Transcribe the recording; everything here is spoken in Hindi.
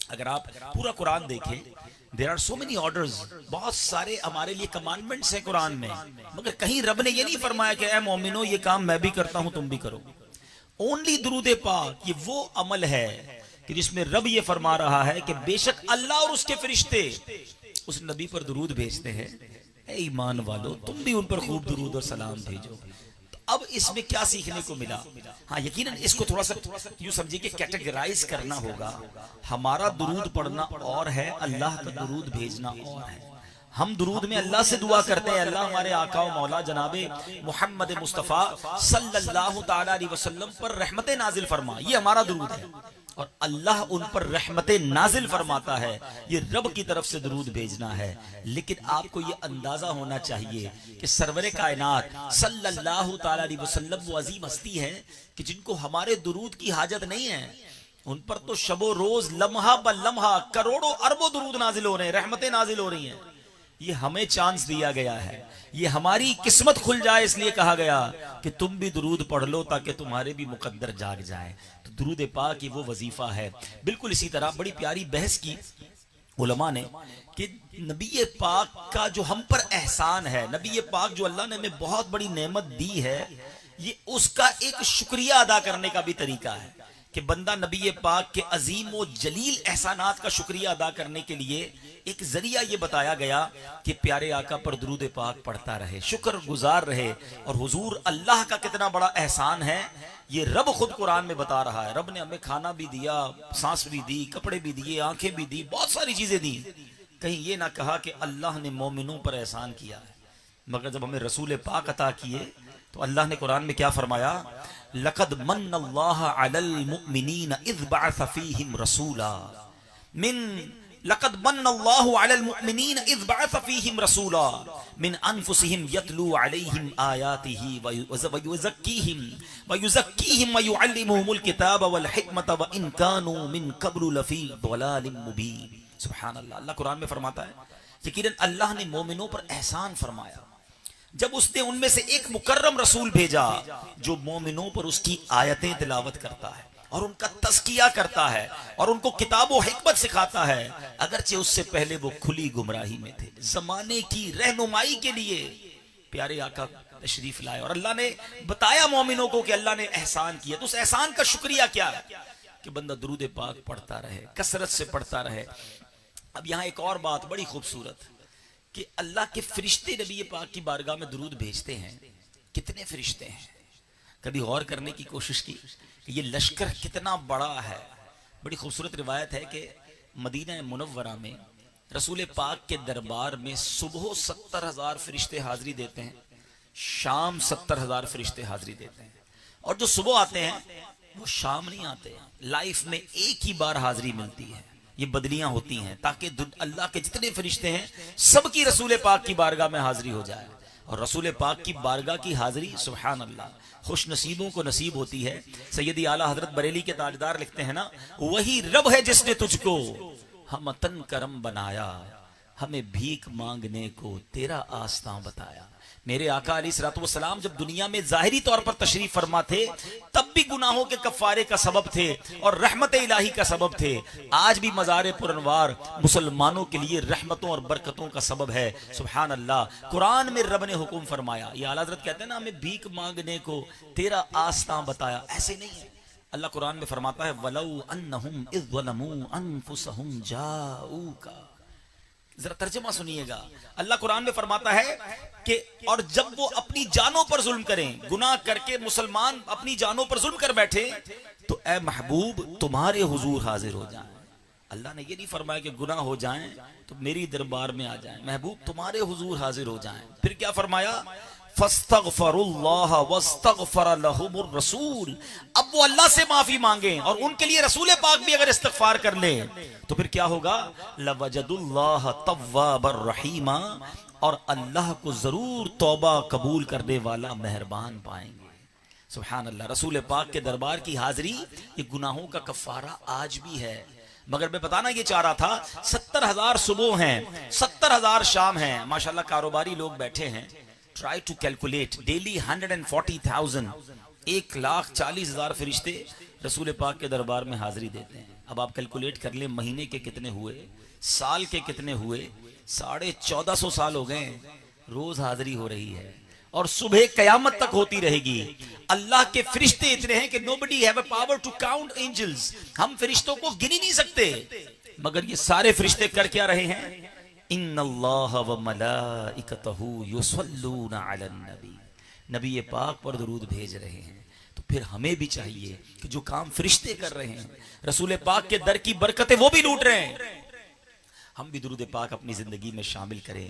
अगर आप पूरा कुरान देखें, there are so many orders, बहुत सारे हमारे लिए कमांडमेंट्स हैं कुरान में, मगर कहीं रब ने ये नहीं फरमाया कि ऐ मोमिनो ये काम मैं भी करता हूं तुम भी करो। ओनली दुरूद पाक ये वो अमल है कि जिसमें रब ये फरमा रहा है कि बेशक अल्लाह और उसके फरिश्ते उस नबी पर दुरूद भेजते हैं, ऐ ईमान वालो तुम भी उन पर खूब दुरूद और सलाम भेजो। अब इसमें क्या सीखने को मिला? हाँ, यकीनन इसको थोड़ा सा यूं समझिए कि कैटेगराइज करना होगा। हमारा दुरूद पढ़ना और है, अल्लाह का दुरूद भेजना और है। हम दुरूद में अल्लाह से दुआ करते हैं, अल्लाह हमारे आका व मौला जनाबे मोहम्मद मुस्तफ़ा सल्लल्लाहु ताला अलैहि वसल्लम पर रहमतें नाजिल फरमा, ये हमारा दुरूद है। और अल्लाह उन पर रहमतें नाजिल फरमाता है, ये रब की तरफ से दुरूद भेजना है। लेकिन आपको ये अंदाजा होना चाहिए कि सरवरे कायनात सल्लल्लाहु ताला अलैहि वसल्लम वो अजीम हस्ती है कि जिनको हमारे दुरूद की हाजत नहीं है। उन पर तो शबो रोज लम्हा ब लम्हा करोड़ों अरबों दुरूद नाजिल हो रहे हैं, रहमतें नाजिल हो रही हैं। ये हमें चांस दिया गया है, ये हमारी किस्मत खुल जाए, इसलिए कहा गया कि तुम भी दुरूद पढ़ लो ताकि तुम्हारे भी मुकद्दर जाग जाए। तो दुरूद पाक की वो वजीफा है। बिल्कुल इसी तरह बड़ी प्यारी बहस की उलमा ने कि नबी पाक का जो हम पर एहसान है, नबी पाक जो अल्लाह ने हमें बहुत बड़ी नेमत दी है, ये उसका एक शुक्रिया अदा करने का भी तरीका है कि बंदा नबी पाक के अजीम व जलील एहसानात का शुक्रिया अदा करने के लिए एक जरिया ये बताया गया कि प्यारे आका पर दुरूद पाक पढ़ता रहे, शुक्र गुजार रहे। और हुजूर अल्लाह का कितना बड़ा एहसान है ये रब खुद कुरान में बता रहा है। रब ने हमें खाना भी दिया, सांस भी दी, कपड़े भी दिए, आंखें भी दी, बहुत सारी चीजें दी। कहीं ये ना कहा कि अल्लाह ने मोमिनों पर एहसान किया है, मगर जब हमें रसूल पाक अता किए तो अल्लाह ने कुरान में क्या फरमाया? लक़द मन्नल्लाहु अलल मुमिनीन इज़ बअस फ़ीहिम रसूला मिन लक़द मन्नल्लाहु अलल मुमिनीन इज़ बअस फ़ीहिम रसूला मिन अनफुसिहिम यतलू अलैहिम आयातिही व युज़क्कीहिम व युअल्लिमुहुमुल किताब वल हिकमत व इन कानू मिन क़ब्लु लफ़ी ज़लालिम मुबीन। सुभान अल्लाह। अल्लाह कुरान में फरमाता है यकीनन अल्लाह ने मोमिनों पर एहसान फरमाया जब उसने उनमें से एक मुकर्रम रसूल भेजा जो मोमिनों पर उसकी आयतें तिलावत करता है और उनका तज़किया करता है और उनको किताब व हिकमत सिखाता है, अगरचे उससे पहले वो खुली गुमराही में थे। जमाने की रहनुमाई के लिए प्यारे आका तशरीफ लाए और अल्लाह ने बताया मोमिनों को कि अल्लाह ने एहसान किया। तो उस एहसान का शुक्रिया क्या है कि बंदा दुरूद पाक पढ़ता रहे, कसरत से पढ़ता रहे। अब यहाँ एक और बात बड़ी खूबसूरत कि अल्लाह के फरिश्ते नबी पाक की बारगाह में दुरूद भेजते हैं। कितने फरिश्ते हैं? कभी गौर करने की कोशिश की कि ये लश्कर कितना बड़ा है। बड़ी खूबसूरत रिवायत है कि मदीना मुनव्वरा में रसूल पाक के दरबार में सुबह 70,000 फरिश्ते हाजिरी देते हैं, शाम 70,000 फरिश्ते हाजिरी देते हैं। और जो सुबह आते हैं वो शाम नहीं आते, लाइफ में एक ही बार हाजिरी मिलती है। ये बदलियां होती हैं ताकि अल्लाह के जितने फरिश्ते हैं सबकी रसूल पाक की बारगाह में हाजिरी हो जाए। और रसूल पाक की बारगाह की हाजिरी सुभान अल्लाह खुश नसीबों को नसीब होती है। सैयदी आला हजरत बरेली के ताजदार लिखते हैं ना, वही रब है जिसने तुझको हम तन करम बनाया, हमें भीख मांगने को तेरा आस्था बताया। मेरे आका अलैहिस्सलातु वस्सलाम जब दुनिया में जाहिरी तौर पर तशरीफ फरमा थे तब भी गुनाहों के कफ़ारे का सबब थे और रहमत इलाही का सबब थे। आज भी मज़ार पुरनवार मुसलमानों के लिए रहमतों और बरकतों का सबब है। सुभान अल्लाह। कुरान में रब ने हुक्म फरमाया, ये आला हज़रत कहते हैं ना, हमें भीख मांगने को तेरा आस्था बताया। ऐसे नहीं है। अल्लाह कुरान में फरमाता है वलौ अन्नहुम इज़ ज़लमू अनफुसहुम जाऊका। जरा तर्जुमा सुनिएगा। अल्लाह कुरान में फरमाता है कि और जब वो अपनी जानों पर जुल्म करें, गुनाह करके मुसलमान अपनी जानों पर जुल्म कर बैठे, तो ए महबूब तुम्हारे हुजूर हाजिर हो जाएं। अल्लाह ने ये नहीं फरमाया कि गुनाह हो जाएं तो मेरी दरबार में आ जाएं, महबूब तुम्हारे हुजूर हाजिर हो जाएं। फिर क्या फरमाया? फस्तगफरुल्लाह वस्तगफर लहुमुर रसूल। अब वो अल्लाह से माफी मांगे और उनके लिए रसूल पाक भी अगर इस्तगफार कर ले तो फिर क्या होगा? लवजदुल्लाह तव्वाबर रहीमा। और अल्लाह को जरूर तौबा कबूल करने वाला मेहरबान पाएंगे। सुभान अल्लाह। रसूल पाक के दरबार की हाजिरी ये गुनाहों का कफारा आज भी है। मगर मैं बताना ये चाह रहा था 70,000 सुबह हैं, 70,000 शाम हैं। माशाल्लाह कारोबारी लोग बैठे हैं। ट्राई टू कैलकुलेट डेली 140,000, 1,40,000 फरिश्ते रसूल पाक के दरबार में हाजिरी देते हैं। अब आप कैलकुलेट कर लें, महीने के कितने हुए, साल के कितने हुए, 1450 साल हो गए रोज हाजिरी हो रही है और सुबह कयामत तक होती रहेगी। अल्लाह के फरिश्ते इतने हैं कि nobody have a power to count angels, हम फरिश्तों को गिन ही नहीं सकते। मगर ये सारे फरिश्ते कर क्या रहे हैं? इन्नल्लाह व मलाइकतहू युसल्लूना अलन नबी, नबी पाक पर दुरूद भेज रहे हैं। तो फिर हमें भी चाहिए कि जो काम फरिश्ते कर रहे हैं, रसूल पाक के दर की बरकतें वो भी लूट रहे हैं, हम भी दुरूद पाक अपनी जिंदगी में शामिल करें।